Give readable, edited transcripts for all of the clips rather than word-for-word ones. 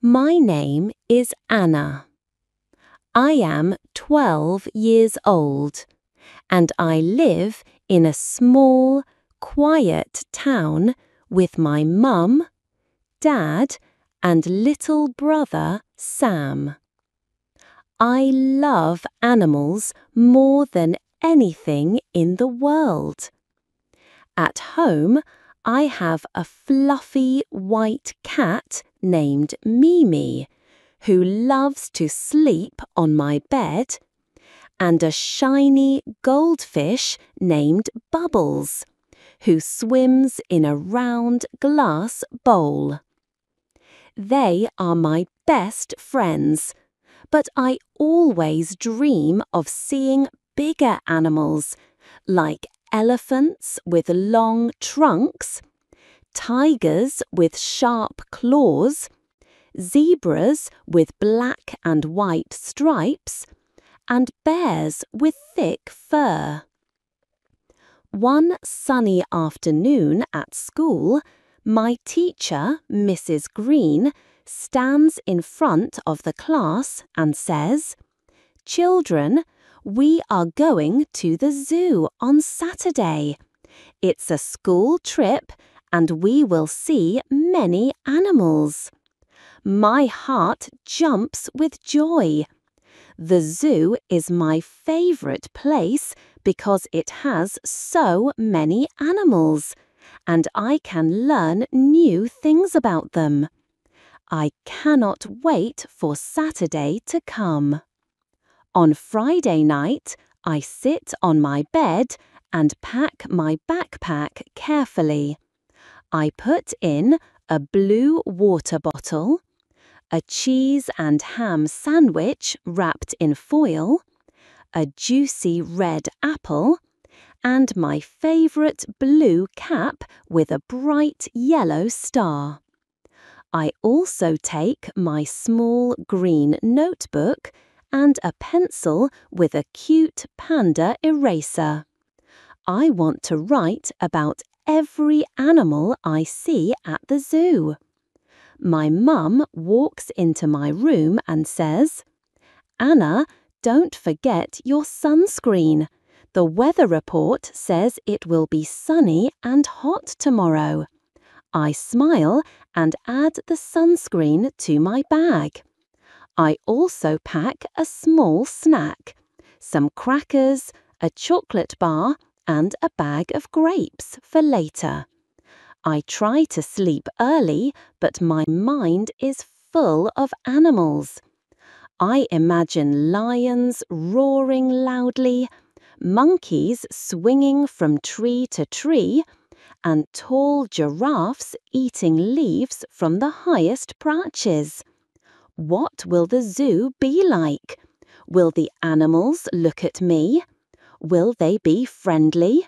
My name is Anna. I am 12 years old and I live in a small, quiet town with my mum, dad, and little brother Sam. I love animals more than anything in the world. At home, I have a fluffy white cat named Mimi, who loves to sleep on my bed, and a shiny goldfish named Bubbles, who swims in a round glass bowl. They are my best friends, but I always dream of seeing bigger animals, like elephants with long trunks, tigers with sharp claws, zebras with black and white stripes, and bears with thick fur. One sunny afternoon at school, my teacher, Mrs. Green, stands in front of the class and says, "Children, we are going to the zoo on Saturday. It's a school trip and we will see many animals." My heart jumps with joy. The zoo is my favorite place because it has so many animals, and I can learn new things about them. I cannot wait for Saturday to come. On Friday night, I sit on my bed and pack my backpack carefully. I put in a blue water bottle, a cheese and ham sandwich wrapped in foil, a juicy red apple, and my favourite blue cap with a bright yellow star. I also take my small green notebook and a pencil with a cute panda eraser. I want to write about every animal I see at the zoo. My mum walks into my room and says, "Anna, don't forget your sunscreen. The weather report says it will be sunny and hot tomorrow." I smile and add the sunscreen to my bag. I also pack a small snack, some crackers, a chocolate bar, and a bag of grapes for later. I try to sleep early, but my mind is full of animals. I imagine lions roaring loudly, monkeys swinging from tree to tree, and tall giraffes eating leaves from the highest branches. What will the zoo be like? Will the animals look at me? Will they be friendly?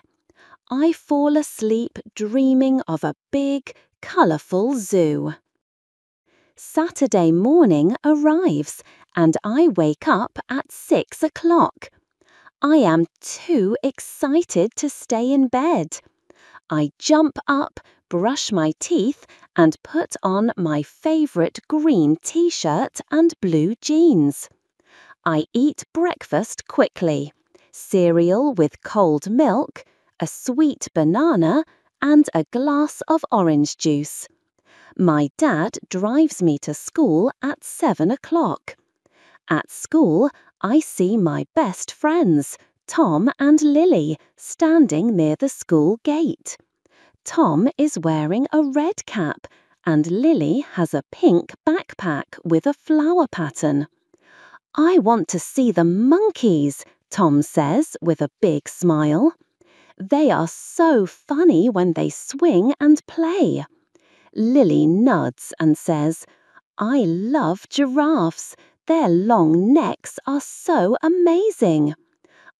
I fall asleep dreaming of a big, colourful zoo. Saturday morning arrives and I wake up at 6 o'clock. I am too excited to stay in bed. I jump up, brush my teeth, and put on my favourite green t-shirt and blue jeans. I eat breakfast quickly: cereal with cold milk, a sweet banana, and a glass of orange juice. My dad drives me to school at 7 o'clock. At school, I see my best friends, Tom and Lily, standing near the school gate. Tom is wearing a red cap and Lily has a pink backpack with a flower pattern. "I want to see the monkeys," Tom says with a big smile. "They are so funny when they swing and play." Lily nods and says, "I love giraffes. Their long necks are so amazing."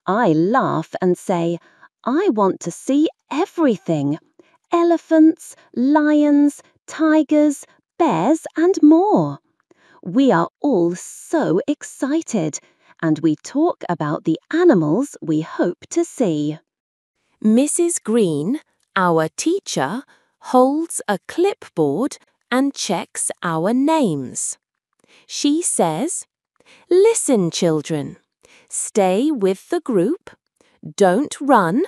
I laugh and say, "I want to see everything: elephants, lions, tigers, bears, and more." We are all so excited, and we talk about the animals we hope to see. Mrs. Green, our teacher, holds a clipboard and checks our names. She says, "Listen, children. Stay with the group. Don't run.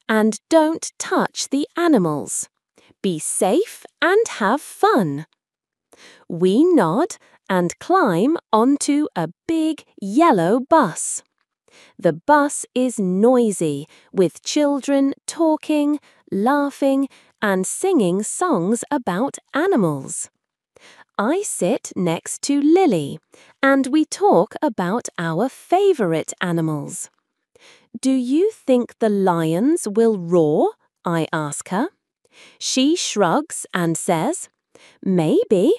And don't touch the animals. Be safe and have fun." We nod and climb onto a big yellow bus. The bus is noisy, with children talking, laughing, and singing songs about animals. I sit next to Lily, and we talk about our favorite animals. "Do you think the lions will roar?" I ask her. She shrugs and says, "Maybe.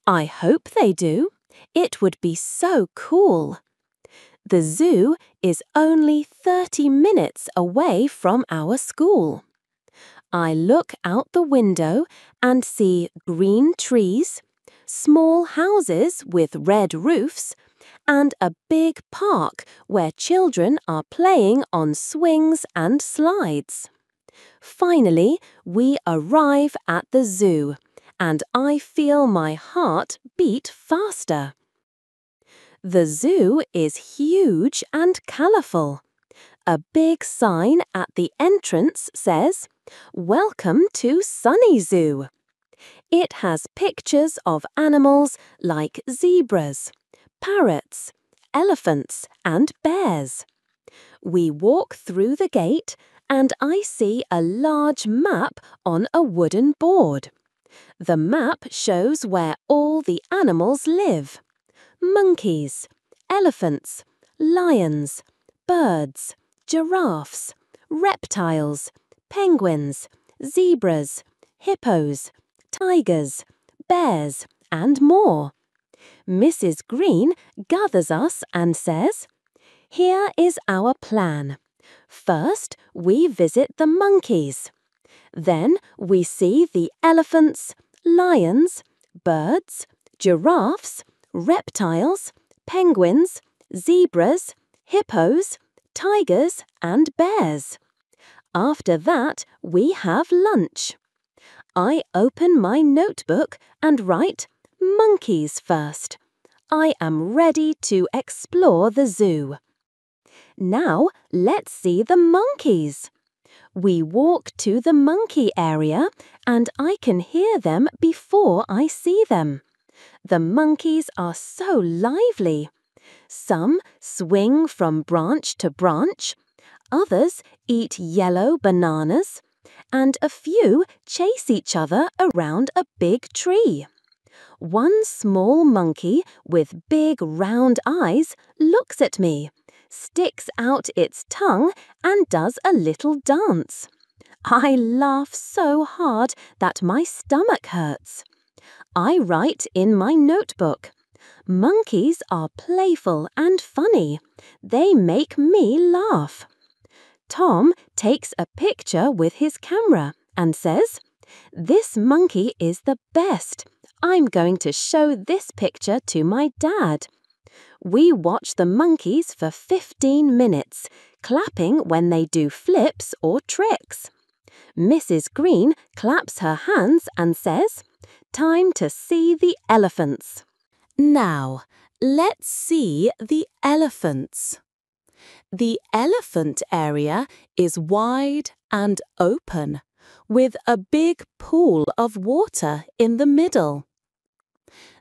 I hope they do. It would be so cool." The zoo is only 30 minutes away from our school. I look out the window and see green trees, small houses with red roofs, and a big park where children are playing on swings and slides. Finally, we arrive at the zoo, and I feel my heart beat faster. The zoo is huge and colourful. A big sign at the entrance says, "Welcome to Sunny Zoo." It has pictures of animals like zebras, parrots, elephants, and bears. We walk through the gate, and I see a large map on a wooden board. The map shows where all the animals live: monkeys, elephants, lions, birds, giraffes, reptiles, penguins, zebras, hippos, tigers, bears, and more. Mrs. Green gathers us and says, "Here is our plan. First, we visit the monkeys. Then we see the elephants, lions, birds, giraffes, reptiles, penguins, zebras, hippos, tigers, and bears. After that, we have lunch." I open my notebook and write monkeys first. I am ready to explore the zoo. Now, let's see the monkeys. We walk to the monkey area, and I can hear them before I see them. The monkeys are so lively. Some swing from branch to branch, others eat yellow bananas, and a few chase each other around a big tree. One small monkey with big round eyes looks at me, sticks out its tongue, and does a little dance. I laugh so hard that my stomach hurts. I write in my notebook, "Monkeys are playful and funny. They make me laugh." Tom takes a picture with his camera and says, "This monkey is the best. I'm going to show this picture to my dad." We watch the monkeys for 15 minutes, clapping when they do flips or tricks. Mrs. Green claps her hands and says, "Time to see the elephants." Now, let's see the elephants. The elephant area is wide and open, with a big pool of water in the middle.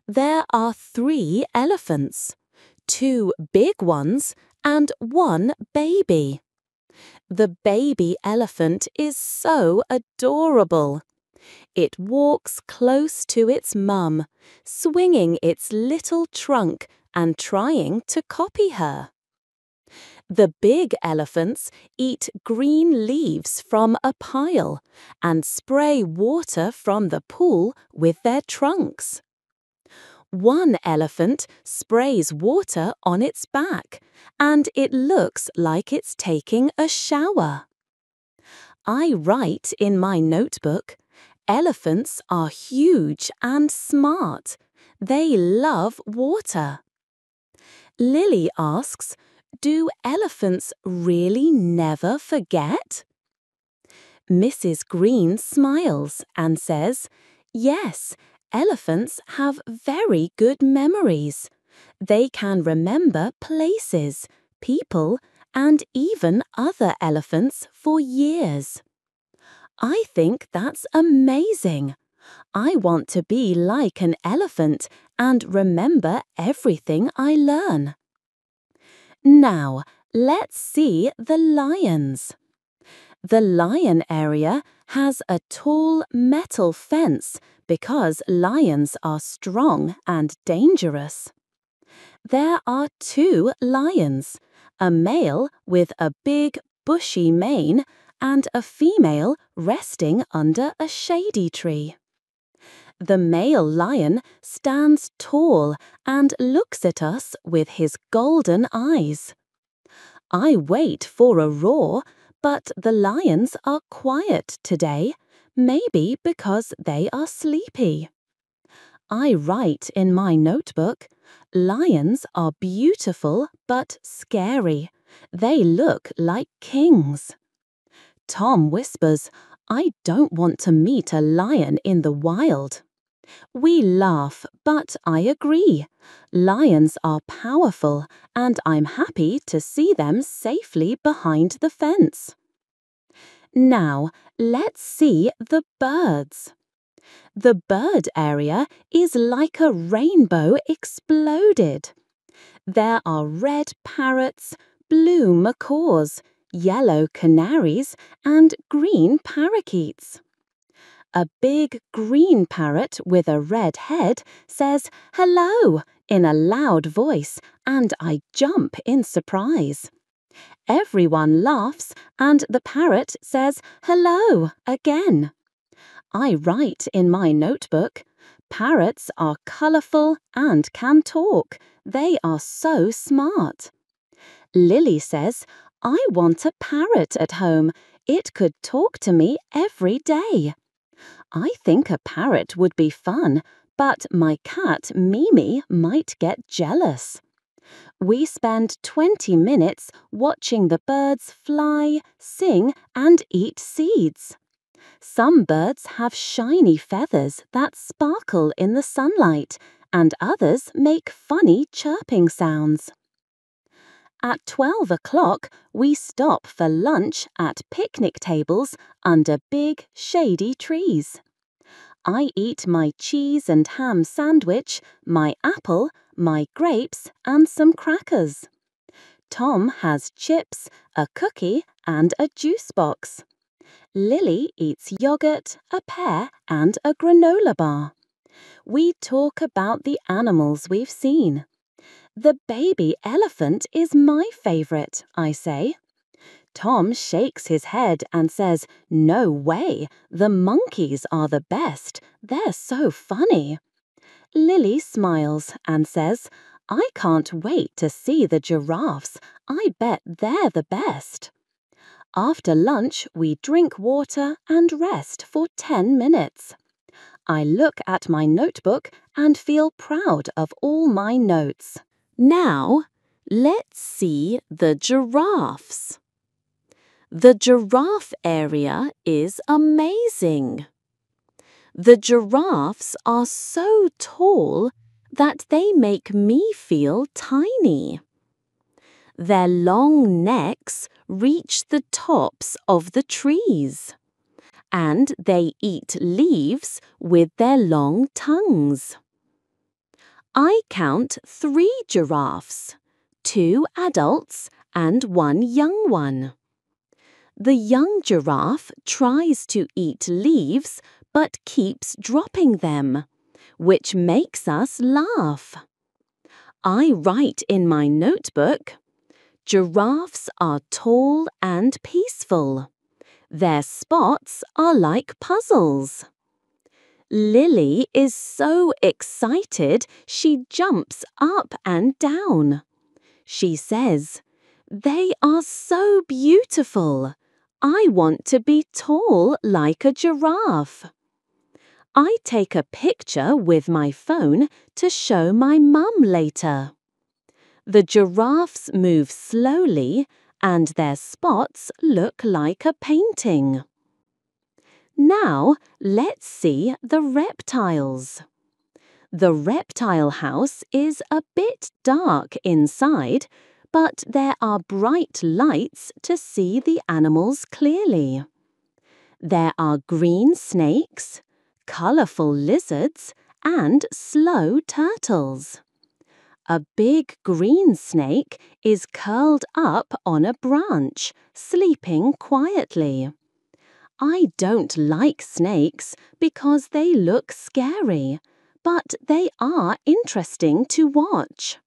There are 3 elephants, 2 big ones and 1 baby. The baby elephant is so adorable. It walks close to its mum, swinging its little trunk and trying to copy her. The big elephants eat green leaves from a pile and spray water from the pool with their trunks. One elephant sprays water on its back, and it looks like it's taking a shower. I write in my notebook, "Elephants are huge and smart. They love water." Lily asks, "Do elephants really never forget?" Mrs. Green smiles and says, "Yes, Elephants have very good memories. They can remember places, people, and even other elephants for years. I think that's amazing. I want to be like an elephant and remember everything I learn. Now, let's see the lions. The lion area has a tall metal fence because lions are strong and dangerous. There are 2 lions, a male with a big, bushy mane and a female resting under a shady tree. The male lion stands tall and looks at us with his golden eyes. I wait for a roar, but the lions are quiet today, maybe because they are sleepy. I write in my notebook, lions are beautiful but scary. They look like kings. Tom whispers, I don't want to meet a lion in the wild. We laugh, but I agree. Lions are powerful, and I'm happy to see them safely behind the fence. Now, let's see the birds. The bird area is like a rainbow exploded. There are red parrots, blue macaws, yellow canaries, and green parakeets. A big green parrot with a red head says hello in a loud voice, and I jump in surprise. Everyone laughs and the parrot says hello again. I write in my notebook, parrots are colourful and can talk. They are so smart. Lily says, I want a parrot at home. It could talk to me every day. I think a parrot would be fun, but my cat Mimi might get jealous. We spend 20 minutes watching the birds fly, sing, and eat seeds. Some birds have shiny feathers that sparkle in the sunlight, and others make funny chirping sounds. At 12 o'clock, we stop for lunch at picnic tables under big, shady trees. I eat my cheese and ham sandwich, my apple, my grapes, and some crackers. Tom has chips, a cookie, and a juice box. Lily eats yogurt, a pear, and a granola bar. We talk about the animals we've seen. The baby elephant is my favorite, I say. Tom shakes his head and says, no way, the monkeys are the best. They're so funny. Lily smiles and says, I can't wait to see the giraffes. I bet they're the best. After lunch, we drink water and rest for 10 minutes. I look at my notebook and feel proud of all my notes. Now, let's see the giraffes. The giraffe area is amazing. The giraffes are so tall that they make me feel tiny. Their long necks reach the tops of the trees, and they eat leaves with their long tongues. I count 3 giraffes, 2 adults and 1 young one. The young giraffe tries to eat leaves but keeps dropping them, which makes us laugh. I write in my notebook, giraffes are tall and peaceful. Their spots are like puzzles. Lily is so excited she jumps up and down. She says, they are so beautiful. I want to be tall like a giraffe. I take a picture with my phone to show my mum later. The giraffes move slowly and their spots look like a painting. Now let's see the reptiles. The reptile house is a bit dark inside, but there are bright lights to see the animals clearly. There are green snakes, colourful lizards, and slow turtles. A big green snake is curled up on a branch, sleeping quietly. I don't like snakes because they look scary, but they are interesting to watch.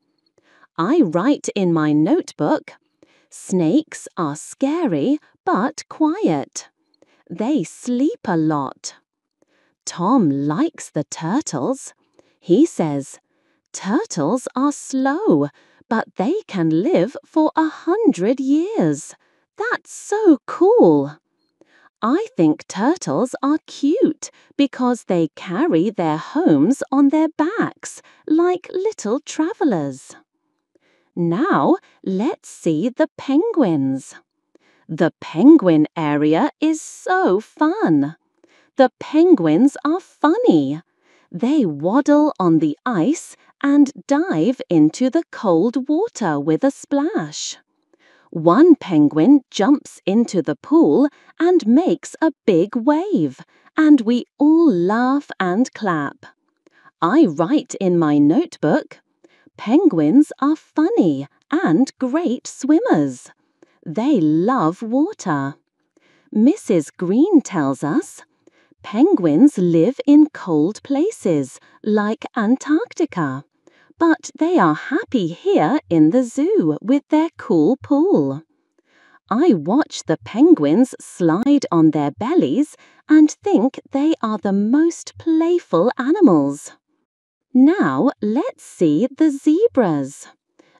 I write in my notebook, "Snakes are scary but quiet. They sleep a lot." Tom likes the turtles. He says, "Turtles are slow, but they can live for 100 years. That's so cool." I think turtles are cute because they carry their homes on their backs like little travelers. Now let's see the penguins. The penguin area is so fun. The penguins are funny. They waddle on the ice and dive into the cold water with a splash. One penguin jumps into the pool and makes a big wave, and we all laugh and clap. I write in my notebook, "Penguins are funny and great swimmers. They love water." Mrs. Green tells us, "Penguins live in cold places like Antarctica, but they are happy here in the zoo with their cool pool." I watch the penguins slide on their bellies and think they are the most playful animals. Now let's see the zebras.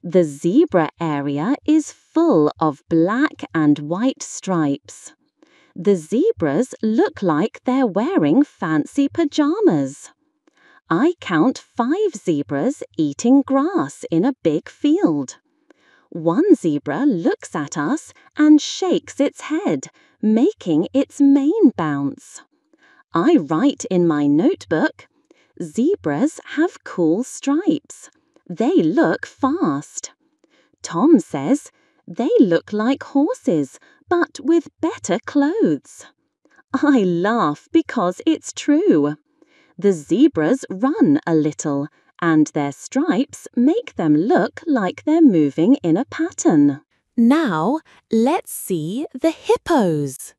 The zebra area is full of black and white stripes. The zebras look like they're wearing fancy pajamas. I count 5 zebras eating grass in a big field. One zebra looks at us and shakes its head, making its mane bounce. I write in my notebook, "Zebras have cool stripes. They look fast." Tom says, "They look like horses, but with better clothes." I laugh because it's true. The zebras run a little, and their stripes make them look like they're moving in a pattern. Now, let's see the hippos.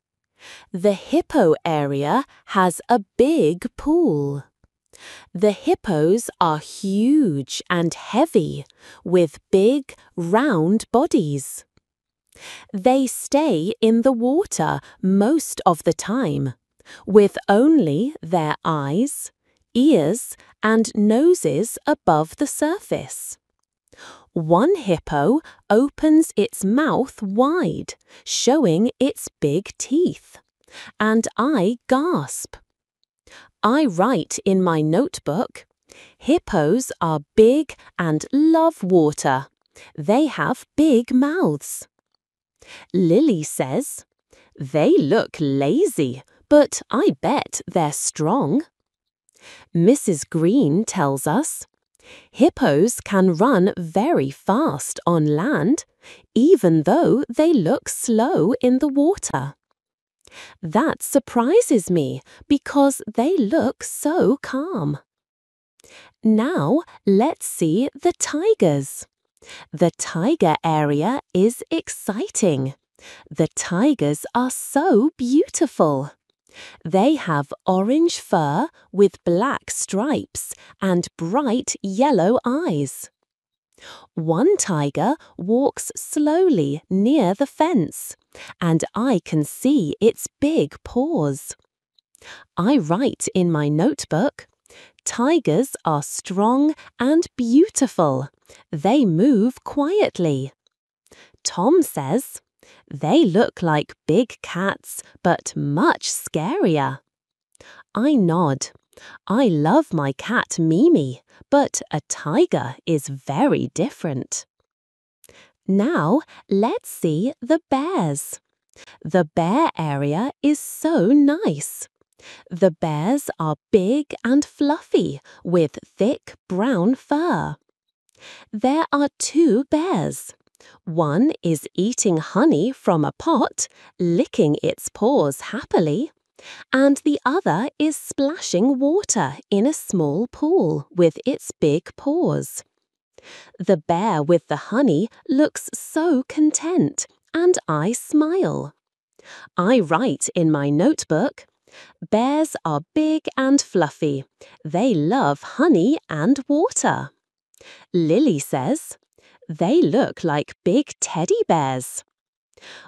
The hippo area has a big pool. The hippos are huge and heavy, with big, round bodies. They stay in the water most of the time, with only their eyes, ears, and noses above the surface. One hippo opens its mouth wide, showing its big teeth, and I gasp. I write in my notebook, "Hippos are big and love water. They have big mouths." Lily says, "They look lazy, but I bet they're strong." Mrs. Green tells us, "Hippos can run very fast on land, even though they look slow in the water." That surprises me because they look so calm. Now let's see the tigers. The tiger area is exciting. The tigers are so beautiful. They have orange fur with black stripes and bright yellow eyes. One tiger walks slowly near the fence, and I can see its big paws. I write in my notebook, "Tigers are strong and beautiful. They move quietly." Tom says, "They look like big cats, but much scarier." I nod. I love my cat Mimi, but a tiger is very different. Now let's see the bears. The bear area is so nice. The bears are big and fluffy with thick brown fur. There are 2 bears. One is eating honey from a pot, licking its paws happily, and the other is splashing water in a small pool with its big paws. The bear with the honey looks so content, and I smile. I write in my notebook, "Bears are big and fluffy. They love honey and water." Lily says, "They look like big teddy bears."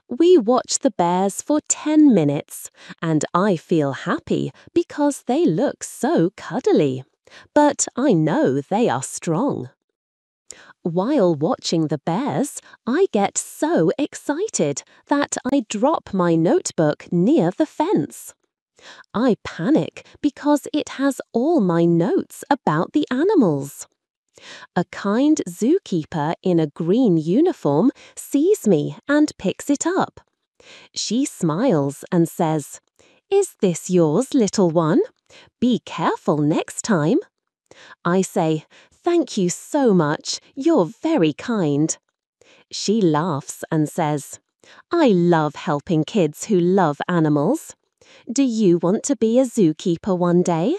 We watch the bears for 10 minutes, and I feel happy because they look so cuddly. But I know they are strong. While watching the bears, I get so excited that I drop my notebook near the fence. I panic because it has all my notes about the animals. A kind zookeeper in a green uniform sees me and picks it up. She smiles and says, "Is this yours, little one? Be careful next time." I say, "Thank you so much. You're very kind." She laughs and says, "I love helping kids who love animals. Do you want to be a zookeeper one day?"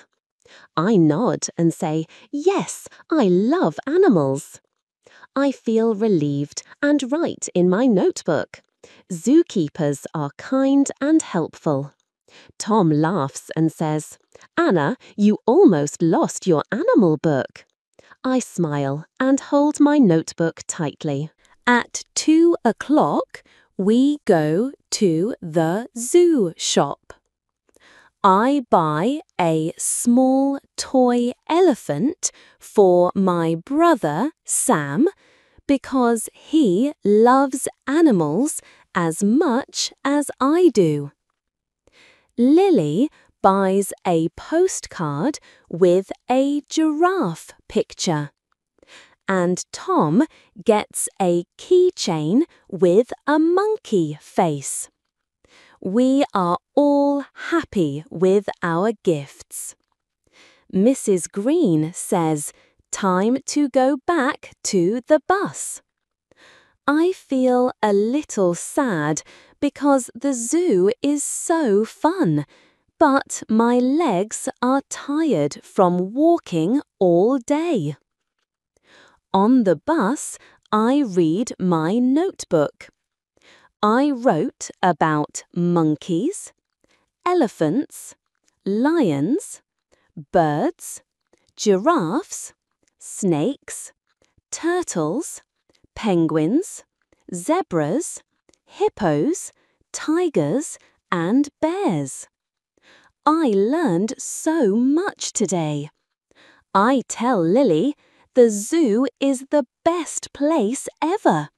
I nod and say, "Yes, I love animals." I feel relieved and write in my notebook, "Zookeepers are kind and helpful." Tom laughs and says, "Anna, you almost lost your animal book." I smile and hold my notebook tightly. At 2 o'clock, we go to the zoo shop. I buy a small toy elephant for my brother Sam because he loves animals as much as I do. Lily buys a postcard with a giraffe picture, and Tom gets a keychain with a monkey face. We are all happy with our gifts. Mrs. Green says, "Time to go back to the bus." I feel a little sad because the zoo is so fun, but my legs are tired from walking all day. On the bus, I read my notebook. I wrote about monkeys, elephants, lions, birds, giraffes, snakes, turtles, penguins, zebras, hippos, tigers, and bears. I learned so much today. I tell Lily, the zoo is the best place ever.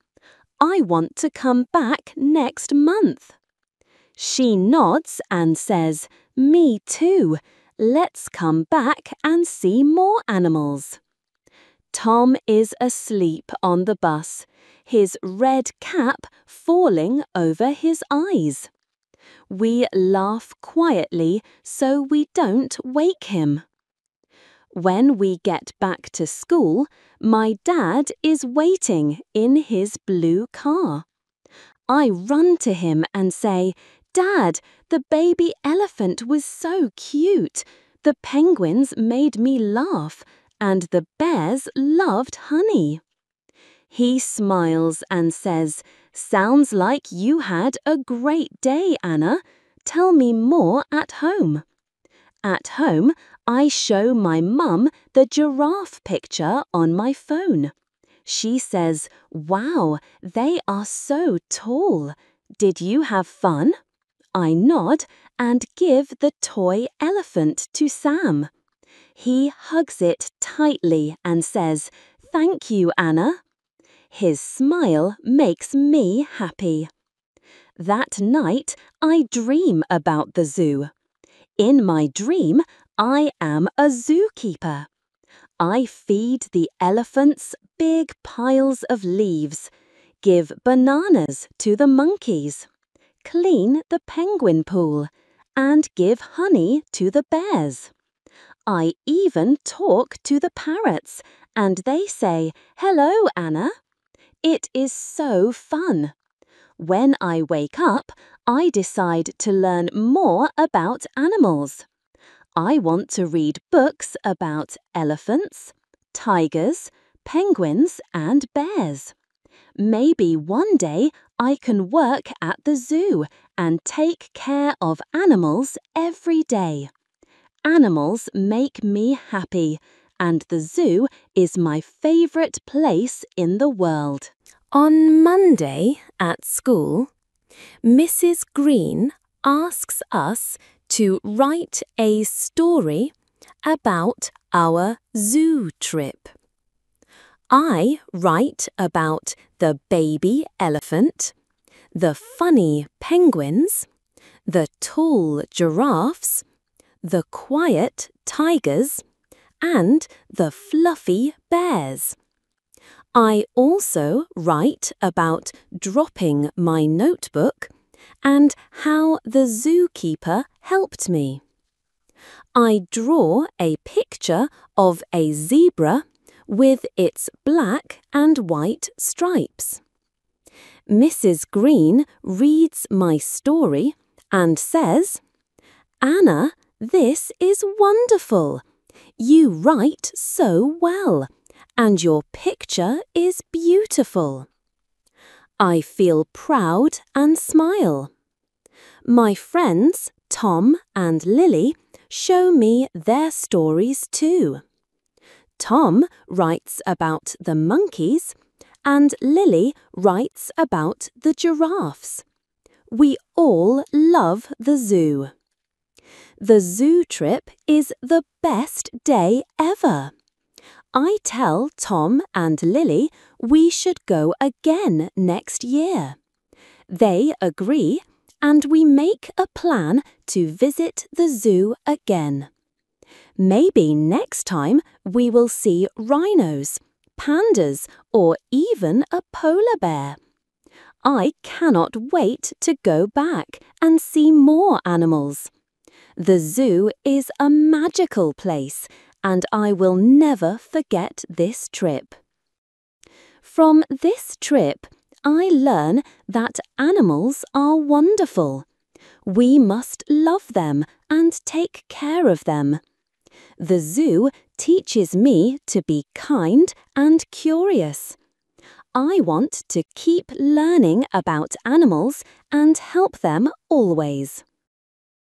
I want to come back next month. She nods and says, "Me too. Let's come back and see more animals." Tom is asleep on the bus, his red cap falling over his eyes. We laugh quietly so we don't wake him. When we get back to school, my dad is waiting in his blue car. I run to him and say, "Dad, the baby elephant was so cute. The penguins made me laugh, and the bears loved honey." He smiles and says, "Sounds like you had a great day, Anna. Tell me more at home." At home, I show my mum the giraffe picture on my phone. She says, "Wow, they are so tall. Did you have fun?" I nod and give the toy elephant to Sam. He hugs it tightly and says, "Thank you, Anna." His smile makes me happy. That night, I dream about the zoo. In my dream, I am a zookeeper. I feed the elephants big piles of leaves, give bananas to the monkeys, clean the penguin pool, and give honey to the bears. I even talk to the parrots, and they say, "Hello, Anna." It is so fun. When I wake up, I decide to learn more about animals. I want to read books about elephants, tigers, penguins, and bears. Maybe one day I can work at the zoo and take care of animals every day. Animals make me happy, and the zoo is my favorite place in the world. On Monday at school, Mrs. Green asks us to write a story about our zoo trip. I write about the baby elephant, the funny penguins, the tall giraffes, the quiet tigers, and the fluffy bears. I also write about dropping my notebook and how the zookeeper helped me. I draw a picture of a zebra with its black and white stripes. Mrs. Green reads my story and says, "Anna, this is wonderful. You write so well, and your picture is beautiful." I feel proud and smile. My friends, Tom and Lily, show me their stories too. Tom writes about the monkeys, and Lily writes about the giraffes. We all love the zoo. The zoo trip is the best day ever. I tell Tom and Lily we should go again next year. They agree, and we make a plan to visit the zoo again. Maybe next time we will see rhinos, pandas, or even a polar bear. I cannot wait to go back and see more animals. The zoo is a magical place, and I will never forget this trip. From this trip, I learn that animals are wonderful. We must love them and take care of them. The zoo teaches me to be kind and curious. I want to keep learning about animals and help them always.